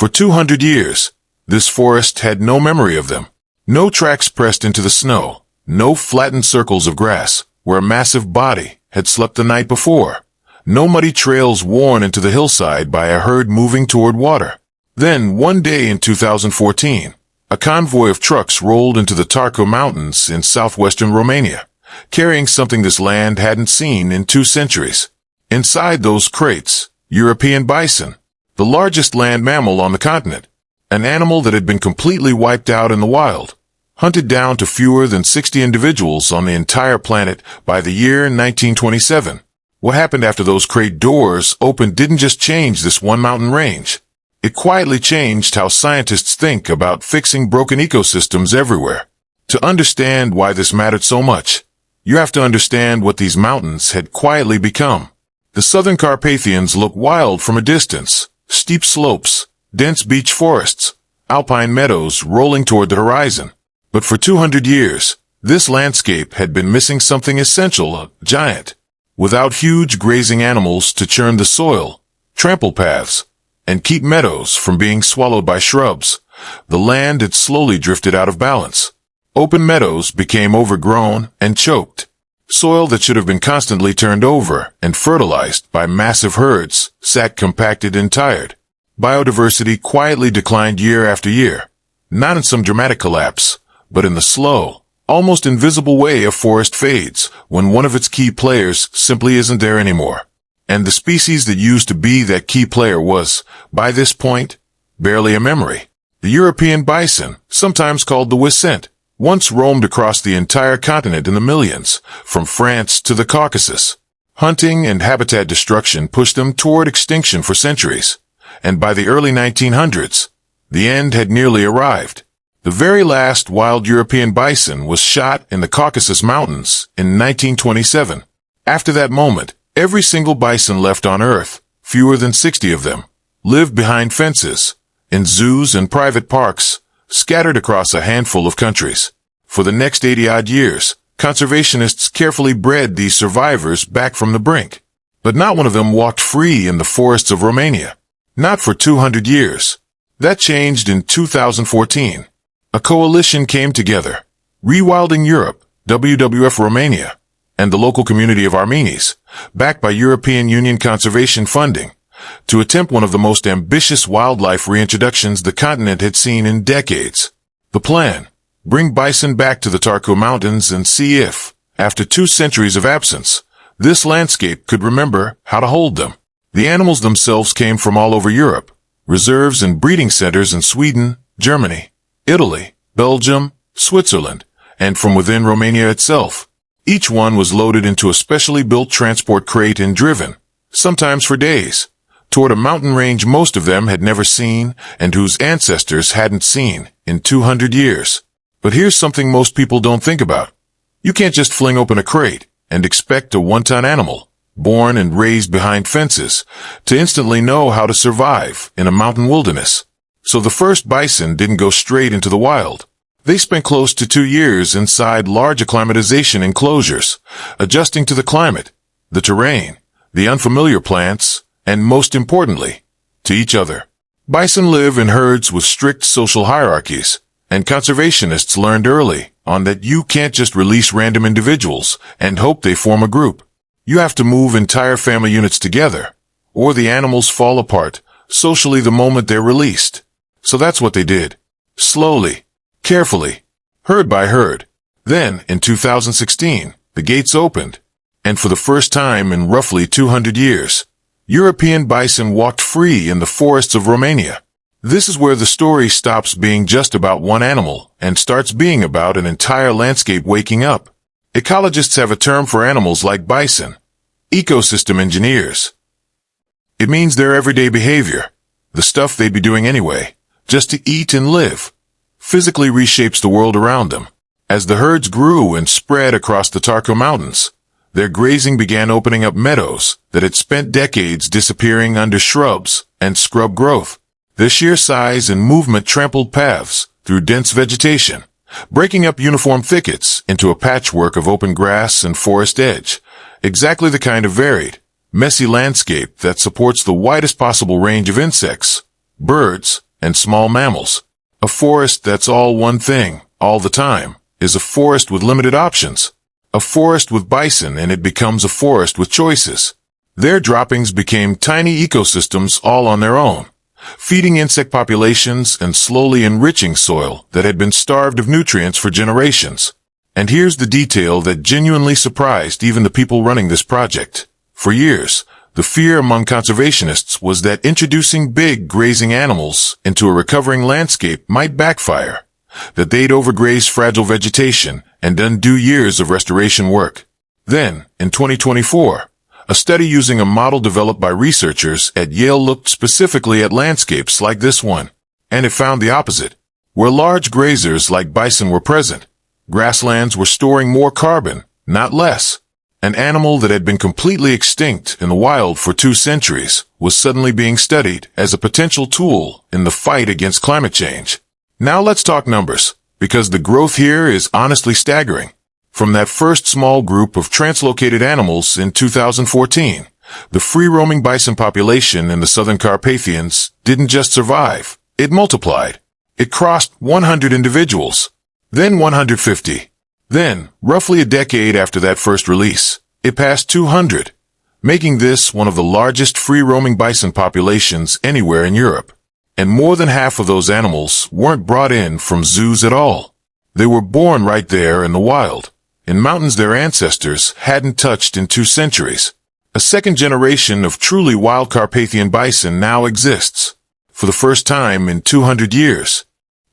For 200 years, this forest had no memory of them. No tracks pressed into the snow, no flattened circles of grass where a massive body had slept the night before, no muddy trails worn into the hillside by a herd moving toward water. Then, one day in 2014, a convoy of trucks rolled into the Tarcu Mountains in southwestern Romania, carrying something this land hadn't seen in 2 centuries. Inside those crates, European bison, the largest land mammal on the continent, an animal that had been completely wiped out in the wild, hunted down to fewer than 60 individuals on the entire planet by the year 1927. What happened after those crate doors opened didn't just change this one mountain range. It quietly changed how scientists think about fixing broken ecosystems everywhere. To understand why this mattered so much, you have to understand what these mountains had quietly become. The southern Carpathians look wild from a distance: steep slopes, dense beech forests, alpine meadows rolling toward the horizon. But for 200 years, this landscape had been missing something essential: a giant. Without huge grazing animals to churn the soil, trample paths, and keep meadows from being swallowed by shrubs, the land had slowly drifted out of balance. Open meadows became overgrown and choked. Soil that should have been constantly turned over and fertilized by massive herds sat compacted and tired. Biodiversity quietly declined year after year, not in some dramatic collapse, but in the slow, almost invisible way a forest fades when one of its key players simply isn't there anymore. And the species that used to be that key player was, by this point, barely a memory. The European bison, sometimes called the Wisent, once roamed across the entire continent in the millions, from France to the Caucasus. Hunting and habitat destruction pushed them toward extinction for centuries, and by the early 1900s, the end had nearly arrived. The very last wild European bison was shot in the Caucasus Mountains in 1927. After that moment, every single bison left on Earth, fewer than 60 of them, lived behind fences, in zoos and private parks, scattered across a handful of countries. For the next 80-odd years, conservationists carefully bred these survivors back from the brink. But not one of them walked free in the forests of Romania. Not for 200 years. That changed in 2014. A coalition came together: Rewilding Europe, WWF Romania, and the local community of Armenis, backed by European Union conservation funding, to attempt one of the most ambitious wildlife reintroductions the continent had seen in decades. The plan: bring bison back to the Tarcu Mountains and see if, after 2 centuries of absence, this landscape could remember how to hold them. The animals themselves came from all over Europe, reserves and breeding centers in Sweden, Germany, Italy, Belgium, Switzerland, and from within Romania itself. Each one was loaded into a specially built transport crate and driven, sometimes for days, toward a mountain range most of them had never seen and whose ancestors hadn't seen in 200 years. But here's something most people don't think about. You can't just fling open a crate and expect a one-ton animal, born and raised behind fences, to instantly know how to survive in a mountain wilderness. So the first bison didn't go straight into the wild. They spent close to 2 years inside large acclimatization enclosures, adjusting to the climate, the terrain, the unfamiliar plants, and most importantly, to each other. Bison live in herds with strict social hierarchies, and conservationists learned early on that you can't just release random individuals and hope they form a group. You have to move entire family units together, or the animals fall apart socially the moment they're released. So that's what they did. Slowly, carefully, herd by herd. Then, in 2016, the gates opened, and for the first time in roughly 200 years, European bison walked free in the forests of Romania. This is where the story stops being just about one animal and starts being about an entire landscape waking up. Ecologists have a term for animals like bison: ecosystem engineers. It means their everyday behavior, the stuff they'd be doing anyway, just to eat and live, physically reshapes the world around them. As the herds grew and spread across the Tarcu Mountains, their grazing began opening up meadows that had spent decades disappearing under shrubs and scrub growth. Their sheer size and movement trampled paths through dense vegetation, breaking up uniform thickets into a patchwork of open grass and forest edge, exactly the kind of varied, messy landscape that supports the widest possible range of insects, birds, and small mammals. A forest that's all one thing, all the time, is a forest with limited options. A forest with bison and it becomes a forest with choices. Their droppings became tiny ecosystems all on their own, feeding insect populations and slowly enriching soil that had been starved of nutrients for generations. And here's the detail that genuinely surprised even the people running this project. For years, the fear among conservationists was that introducing big grazing animals into a recovering landscape might backfire, that they'd overgraze fragile vegetation and undo years of restoration work. Then, in 2024, a study using a model developed by researchers at Yale looked specifically at landscapes like this one, and it found the opposite. Where large grazers like bison were present, grasslands were storing more carbon, not less. An animal that had been completely extinct in the wild for 2 centuries was suddenly being studied as a potential tool in the fight against climate change. Now let's talk numbers, because the growth here is honestly staggering. From that first small group of translocated animals in 2014, the free-roaming bison population in the southern Carpathians didn't just survive, it multiplied. It crossed 100 individuals, then 150. Then, roughly a decade after that first release, it passed 200, making this one of the largest free-roaming bison populations anywhere in Europe. And more than half of those animals weren't brought in from zoos at all. They were born right there in the wild, in mountains their ancestors hadn't touched in 2 centuries. A second generation of truly wild Carpathian bison now exists, for the first time in 200 years.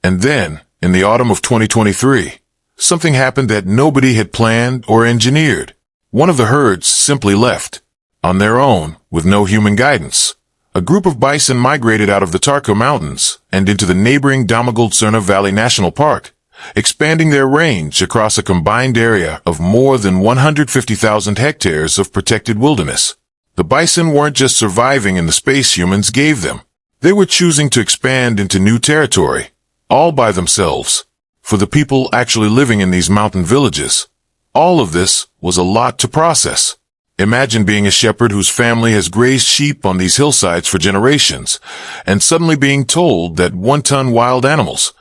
And then, in the autumn of 2023, something happened that nobody had planned or engineered. One of the herds simply left, on their own, with no human guidance. A group of bison migrated out of the Tarka Mountains and into the neighboring Damogoldsurna Valley National Park, expanding their range across a combined area of more than 150,000 hectares of protected wilderness. The bison weren't just surviving in the space humans gave them. They were choosing to expand into new territory, all by themselves. For the people actually living in these mountain villages, all of this was a lot to process. Imagine being a shepherd whose family has grazed sheep on these hillsides for generations, and suddenly being told that 1-ton wild animals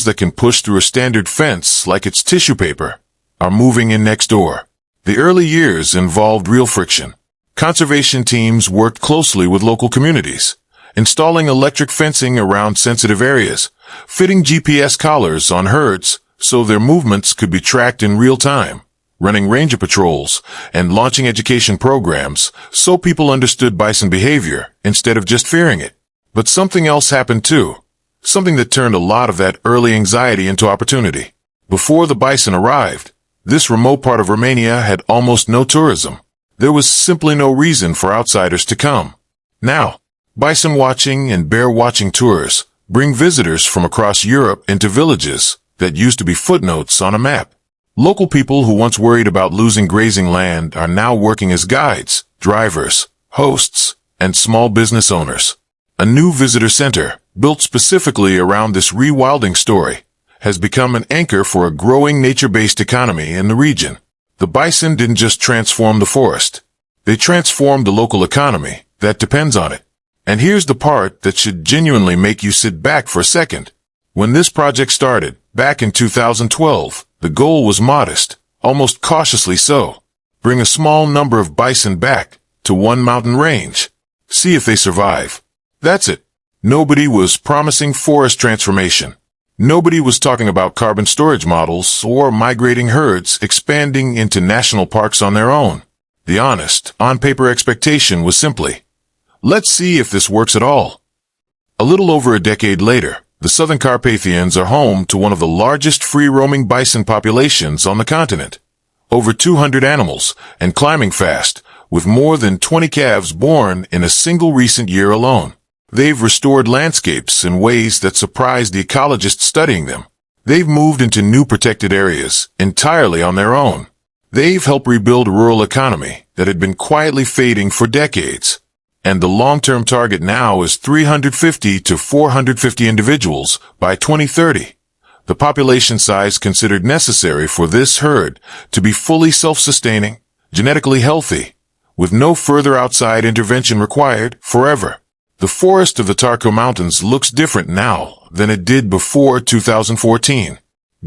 that can push through a standard fence like it's tissue paper, are moving in next door. The early years involved real friction. Conservation teams worked closely with local communities, installing electric fencing around sensitive areas, fitting GPS collars on herds so their movements could be tracked in real time, running ranger patrols, and launching education programs so people understood bison behavior instead of just fearing it. But something else happened too. Something that turned a lot of that early anxiety into opportunity. Before the bison arrived, this remote part of Romania had almost no tourism. There was simply no reason for outsiders to come. Now, bison watching and bear watching tours bring visitors from across Europe into villages that used to be footnotes on a map. Local people who once worried about losing grazing land are now working as guides, drivers, hosts, and small business owners. A new visitor center, built specifically around this rewilding story, has become an anchor for a growing nature-based economy in the region. The bison didn't just transform the forest. They transformed the local economy that depends on it. And here's the part that should genuinely make you sit back for a second. When this project started, back in 2012, the goal was modest, almost cautiously so. Bring a small number of bison back to one mountain range. See if they survive. That's it. Nobody was promising forest transformation. Nobody was talking about carbon storage models or migrating herds expanding into national parks on their own. The honest, on-paper expectation was simply, let's see if this works at all. A little over a decade later, the southern Carpathians are home to one of the largest free-roaming bison populations on the continent. Over 200 animals, and climbing fast, with more than 20 calves born in a single recent year alone. They've restored landscapes in ways that surprise the ecologists studying them. They've moved into new protected areas entirely on their own. They've helped rebuild a rural economy that had been quietly fading for decades. And the long-term target now is 350 to 450 individuals by 2030. The population size considered necessary for this herd to be fully self-sustaining, genetically healthy, with no further outside intervention required forever. The forest of the Tarko Mountains looks different now than it did before 2014.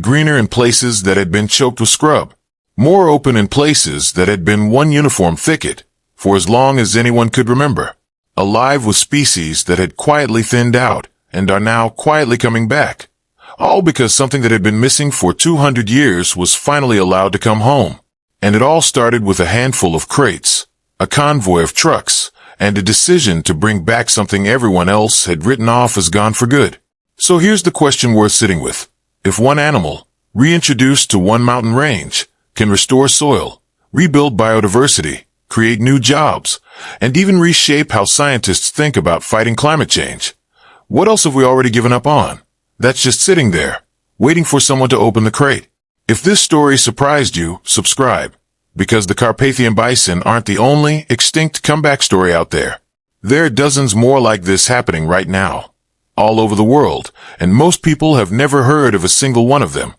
Greener in places that had been choked with scrub. More open in places that had been one uniform thicket for as long as anyone could remember. Alive with species that had quietly thinned out and are now quietly coming back. All because something that had been missing for 200 years was finally allowed to come home. And it all started with a handful of crates, a convoy of trucks, and a decision to bring back something everyone else had written off as gone for good. So here's the question worth sitting with. If one animal, reintroduced to one mountain range, can restore soil, rebuild biodiversity, create new jobs, and even reshape how scientists think about fighting climate change, what else have we already given up on? That's just sitting there, waiting for someone to open the crate. If this story surprised you, subscribe, because the Carpathian bison aren't the only extinct comeback story out there. There are dozens more like this happening right now, all over the world, and most people have never heard of a single one of them.